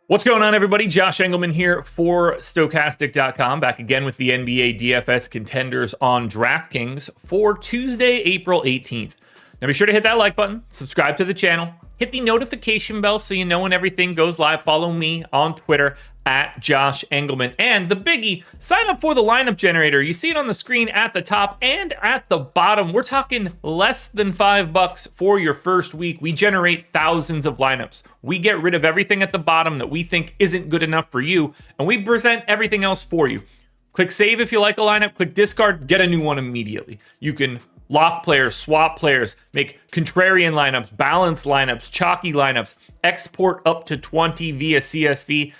What's going on, everybody? Josh Engleman here for Stokastic.com, back again with the NBA DFS contenders on DraftKings for Tuesday, April 18th. Now be sure to hit that like button, subscribe to the channel, hit the notification bell so you know when everything goes live. Follow me on Twitter at Josh Engleman. And the biggie, sign up for the lineup generator. You see it on the screen at the top and at the bottom. We're talking less than $5 for your first week. We generate thousands of lineups. We get rid of everything at the bottom that we think isn't good enough for you, and we present everything else for you. Click save if you like a lineup, click discard, get a new one immediately. You can lock players, swap players, make contrarian lineups, balanced lineups, chalky lineups, export up to 20 via CSV.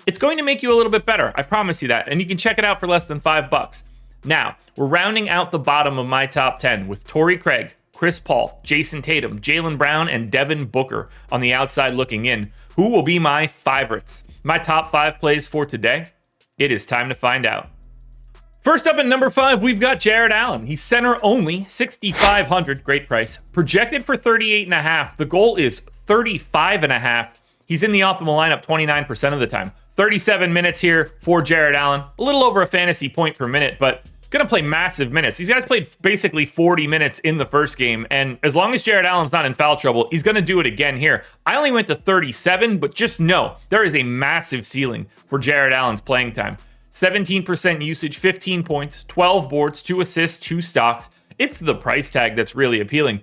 It's going to make you a little bit better. I promise you that. And you can check it out for less than $5. Now, we're rounding out the bottom of my top 10 with Torrey Craig, Chris Paul, Jason Tatum, Jaylen Brown, and Devin Booker on the outside looking in. Who will be my favorites? My top 5 plays for today? It is time to find out. First up at number 5, we've got Jarrett Allen. He's center only, 6,500, great price. Projected for 38.5. The goal is 35.5. He's in the optimal lineup 29% of the time. 37 minutes here for Jarrett Allen. A little over a fantasy point per minute, but gonna play massive minutes. These guys played basically 40 minutes in the first game, and as long as Jarrett Allen's not in foul trouble, he's gonna do it again here. I only went to 37, but just know there is a massive ceiling for Jarrett Allen's playing time. 17% usage, 15 points, 12 boards, 2 assists, 2 stocks. It's the price tag that's really appealing.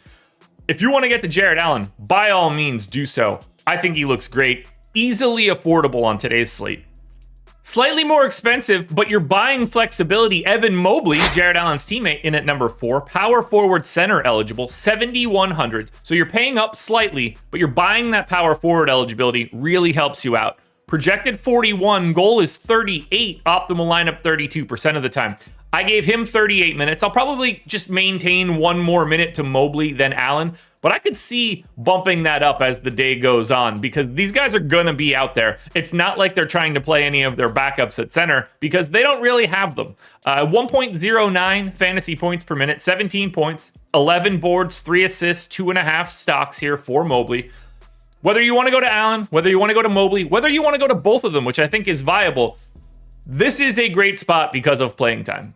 If you want to get to Jarrett Allen, by all means do so. I think he looks great. Easily affordable on today's slate. Slightly more expensive, but you're buying flexibility. Evan Mobley, Jarrett Allen's teammate, in at number 4. Power forward center eligible, 7,100. So you're paying up slightly, but you're buying that power forward eligibility. Really helps you out. Projected 41, goal is 38, optimal lineup 32% of the time. I gave him 38 minutes. I'll probably just maintain one more minute to Mobley than Allen, but I could see bumping that up as the day goes on because these guys are going to be out there. It's not like they're trying to play any of their backups at center because they don't really have them. 1.09 fantasy points per minute, 17 points, 11 boards, 3 assists, 2.5 stocks here for Mobley. Whether you want to go to Allen, whether you want to go to Mobley, whether you want to go to both of them, which I think is viable, this is a great spot because of playing time.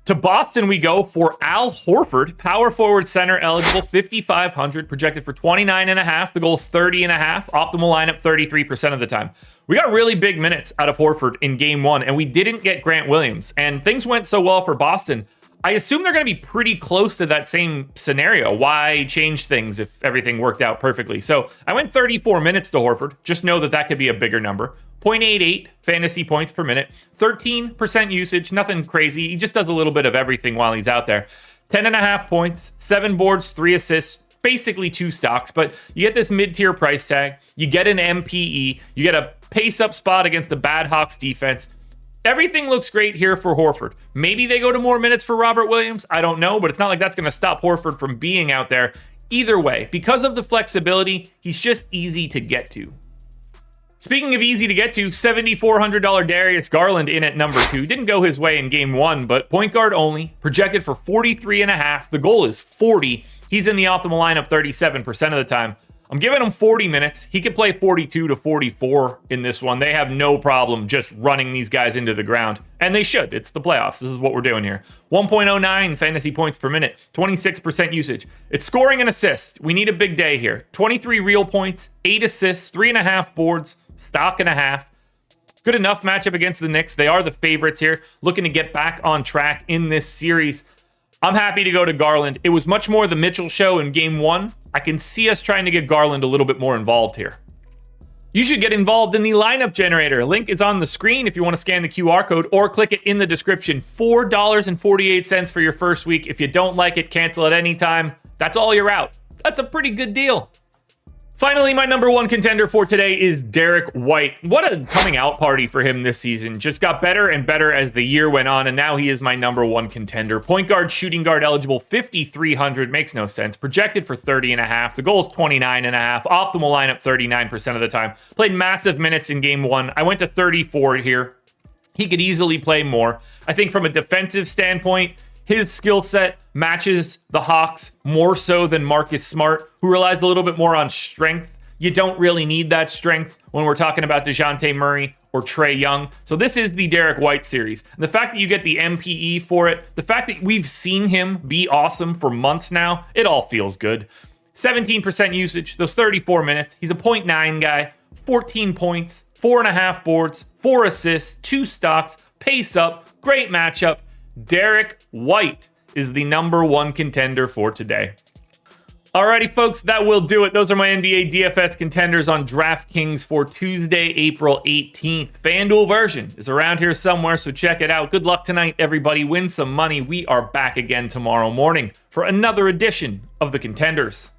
To Boston we go for Al Horford, power forward center eligible, 5,500, projected for 29.5. The goal is 30.5. Optimal lineup 33% of the time. We got really big minutes out of Horford in game 1, and we didn't get Grant Williams. And things went so well for Boston. I assume they're going to be pretty close to that same scenario. Why change things if everything worked out perfectly? So I went 34 minutes to Horford. Just know that could be a bigger number. 0.88 fantasy points per minute. 13% usage. Nothing crazy. He just does a little bit of everything while he's out there. 10.5 points, 7 boards, 3 assists. Basically 2 stocks, but you get this mid-tier price tag. You get an MPE. You get a pace-up spot against the bad Hawks defense. Everything looks great here for Horford. Maybe they go to more minutes for Robert Williams. I don't know, but it's not like that's going to stop Horford from being out there. Either way, because of the flexibility, he's just easy to get to. Speaking of easy to get to, $7,400 Darius Garland in at number 2. Didn't go his way in game 1, but point guard only. Projected for 43.5. The goal is 40. He's in the optimal lineup 37% of the time. I'm giving him 40 minutes. He could play 42 to 44 in this one. They have no problem just running these guys into the ground. And they should. It's the playoffs. This is what we're doing here. 1.09 fantasy points per minute. 26% usage. It's scoring and assists. We need a big day here. 23 real points. 8 assists. 3.5 boards. Stock and a half. Good enough matchup against the Knicks. They are the favorites here. Looking to get back on track in this series. I'm happy to go to Garland. It was much more the Mitchell show in game 1. I can see us trying to get Garland a little bit more involved here. You should get involved in the lineup generator. Link is on the screen if you want to scan the QR code or click it in the description. $4.48 for your first week. If you don't like it, cancel at any time. That's all you're out. That's a pretty good deal. Finally, my number 1 contender for today is Derek White. What a coming out party for him this season. Just got better and better as the year went on, and now he is my number 1 contender. Point guard, shooting guard eligible, 5,300. Makes no sense. Projected for 30.5. The goal is 29.5. Optimal lineup 39% of the time. Played massive minutes in game 1. I went to 34 here. He could easily play more. I think from a defensive standpoint, his skill set matches the Hawks more so than Marcus Smart, who relies a little bit more on strength. You don't really need that strength when we're talking about DeJounte Murray or Trae Young. So this is the Derek White series. And the fact that you get the MPE for it, the fact that we've seen him be awesome for months now, it all feels good. 17% usage, those 34 minutes. He's a 0.9 guy, 14 points, 4.5 boards, 4 assists, 2 stocks, pace up, great matchup. Derek White is the number 1 contender for today. Alrighty, folks, that will do it. Those are my NBA DFS contenders on DraftKings for Tuesday, April 18th. FanDuel version is around here somewhere, so check it out. Good luck tonight, everybody. Win some money. We are back again tomorrow morning for another edition of the Contenders.